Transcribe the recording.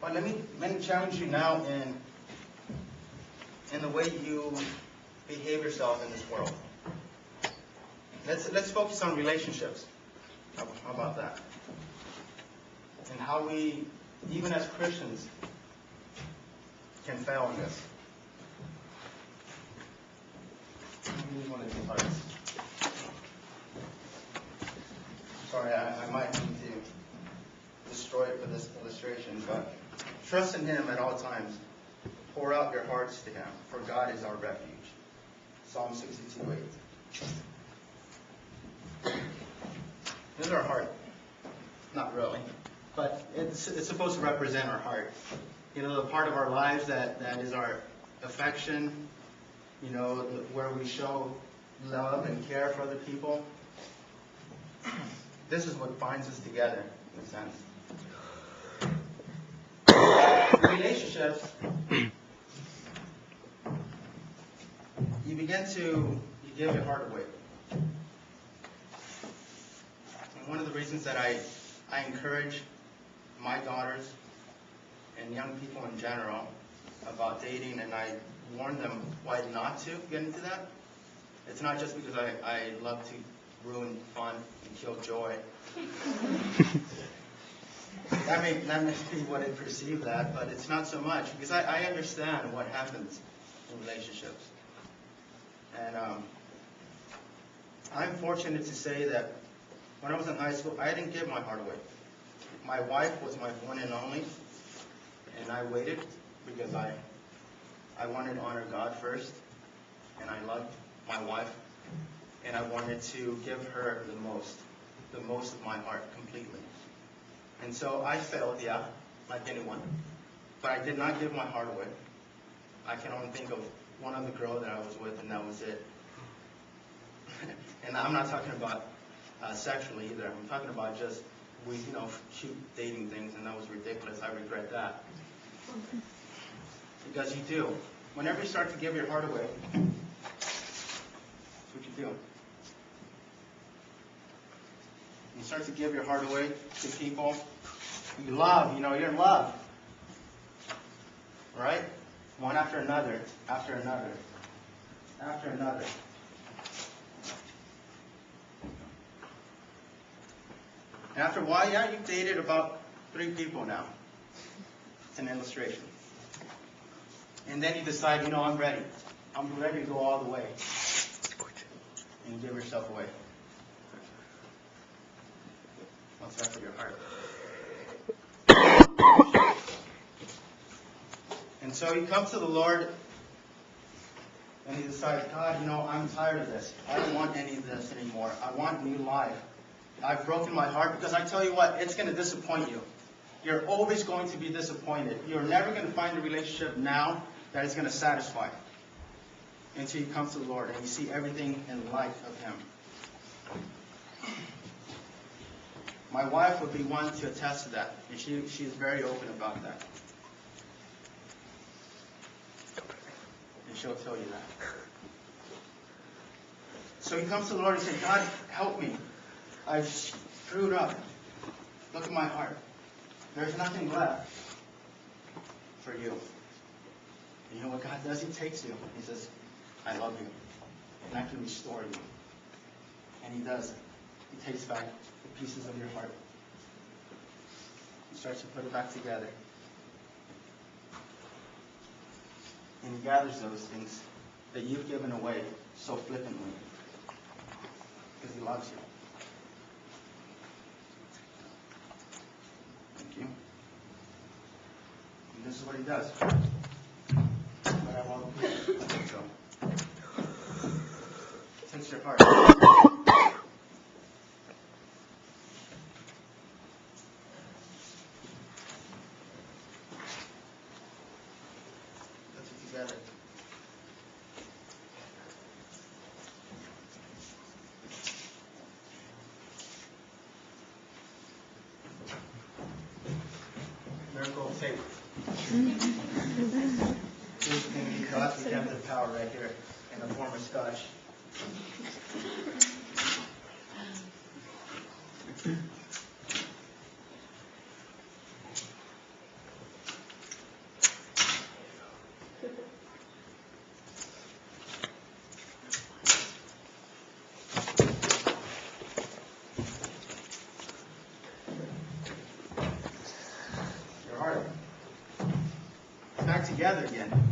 But let me challenge you now in the way you behave yourself in this world. Let's focus on relationships. How about that? And how we, even as Christians, can fail in this. Use one of these parts. Sorry, I might need to destroy it for this illustration, but trust in Him at all times. Pour out your hearts to Him, for God is our refuge. Psalm 62:8. This is our heart. Not really, but it's supposed to represent our heart. You know, the part of our lives that is our affection, you know, where we show love and care for other people. This is what binds us together, in a sense. In relationships, you begin to give your heart away. And one of the reasons that I encourage my daughters and young people in general about dating, and I warn them why not to get into that. It's not just because I love to ruin fun and kill joy. that may be what I perceive that, but it's not so much, because I understand what happens in relationships. And I'm fortunate to say that when I was in high school, I didn't give my heart away. My wife was my one and only, and I waited because I wanted to honor God first, and I loved my wife, and I wanted to give her the most of my heart completely. And so I failed, yeah, like anyone, but I did not give my heart away. I can only think of one other girl that I was with, and that was it. And I'm not talking about sexually either. I'm talking about just cute dating things, and that was ridiculous. I regret that. Because you do. Whenever you start to give your heart away, that's what you do. You start to give your heart away to people you love. You're in love. Right? One after another, after another, after another. And after a while, yeah, you've dated about 3 people now. It's an illustration. And then you decide, I'm ready. I'm ready to go all the way. And you give yourself away. What's left of your heart? And so you come to the Lord, and you decide, God, I'm tired of this. I don't want any of this anymore. I want new life. I've broken my heart, because I tell you what, it's going to disappoint you. You're always going to be disappointed. You're never going to find a relationship now that is going to satisfy until you come to the Lord and you see everything in light of Him. My wife would be one to attest to that, and she is very open about that. And she'll tell you that. So you come to the Lord and say, God, help me. I've screwed up. Look at my heart. There's nothing left for you. And you know what God does? He takes you. He says, I love you. And I can restore you. And He does. He takes back the pieces of your heart. He starts to put it back together. And He gathers those things that you've given away so flippantly. Because He loves you. Thank you. And this is what He does. But I won't so. Takes your heart. Puts it together. Miracle of faith. God's redemptive power right here in the form of scotch. together again.